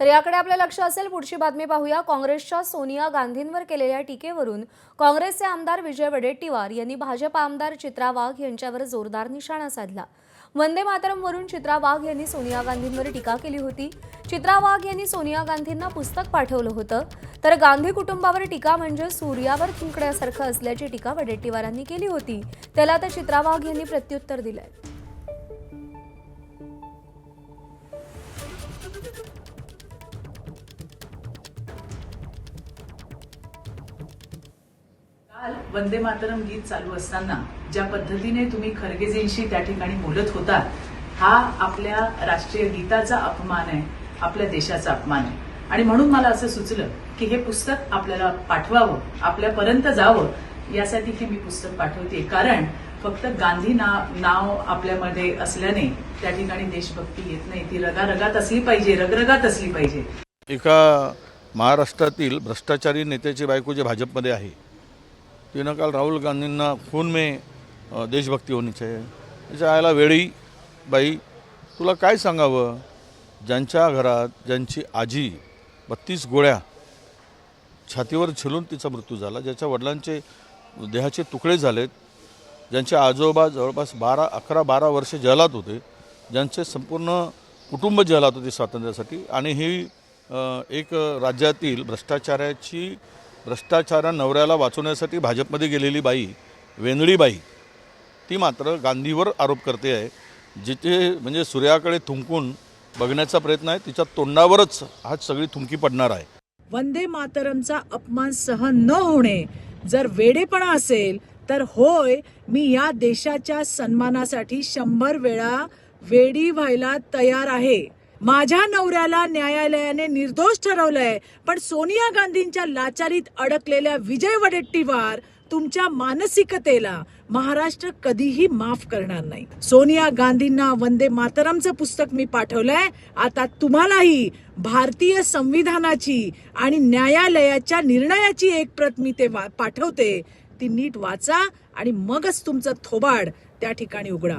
तर याकडे आपलं लक्ष असेल। पुढची बातमी पाहूया। काँग्रेसच्या सोनिया गांधींवर केलेल्या टीकेवरून काँग्रेसचे आमदार विजय वडेट्टीवार यांनी भाजप आमदार चित्रा वाघ यांच्यावर जोरदार निशाणा साधला। वंदे मातरमवरून चित्रा वाघ यांनी सोनिया गांधींवर टीका केली होती। चित्रा वाघ यांनी सोनिया गांधींना पुस्तक पाठवलं होतं, तर गांधी कुटुंबावर टीका म्हणजे सूर्यावर थुंकण्यासारखं असल्याची टीका वडेट्टीवारांनी केली होती। त्याला तर चित्रा वाघ यांनी प्रत्युत्तर दिलंय। काल वंदे मातरम गीत चालू असताना ज्या पद्धतीने तुम्ही खरगेजींशी त्या ठिकाणी बोलत होता, हा आपल्या राष्ट्रीय गीताचा अपमान आहे, आपल्या देशाचा अपमान आहे। आणि म्हणून मला असं सुचलं की हे पुस्तक आपल्याला पाठवावं, आपल्यापर्यंत जावं, यासाठी हे मी पुस्तक पाठवते। कारण फक्त गांधी नाव आपल्यामध्ये असल्याने त्या ठिकाणी देशभक्ती येत नाही, ती रगारगात असली पाहिजे, रगरगात असली पाहिजे। एका महाराष्ट्रातील भ्रष्टाचारी नेत्याची बायको जे भाजपमध्ये आहे, तिनं काल राहुल गांधींना खून में देशभक्ती होनी चाहिए, त्याच्या आयला वेळी बाई तुला काय सांगावं। ज्यांच्या घरात ज्यांची आजी 32 गोळ्या छातीवर झेलून तिचा मृत्यू झाला, ज्याच्या वडिलांचे देहाचे तुकडे झालेत, ज्यांचे आजोबा जवळपास 11-12 वर्षे जेलात होते, ज्यांचे संपूर्ण कुटुंब जेलात होते स्वातंत्र्यासाठी, आणि ही एक राज्यातील भ्रष्टाचारा नवऱ्याला वाचवण्यासाठी भाजपमध्ये गेलेली बाई, वेंदळी बाई, ती मात्र गांधीवर आरोप करते आहे। जिथे म्हणजे सूर्याकडे थुंकून बघण्याचा प्रयत्न आहे, तिच्या तोंडावरच आज सगळी थुंकी पडणार आहे। वंदे मातरमचा अपमान सहन न होणे जर वेडेपणा असेल तर होय, मी या देशाच्या सन्मानासाठी 100 वेळा वेडी व्हायला तयार आहे। माझ्या नवऱ्याला न्यायालयाने निर्दोष ठरवलंय, पण सोनिया गांधींच्या लाचारीत अडकलेल्या विजय वडेट्टीवार तुमच्या मानसिकतेला महाराष्ट्र कधीही माफ करणार नाही। सोनिया गांधींना वंदे मातरमचं पुस्तक मी पाठवलंय। आता तुम्हालाही भारतीय संविधानाची आणि न्यायालयाच्या निर्णयाची एक प्रत मी ते पाठवते, ती नीट वाचा आणि मगच तुमचं थोबाड त्या ठिकाणी उघडा।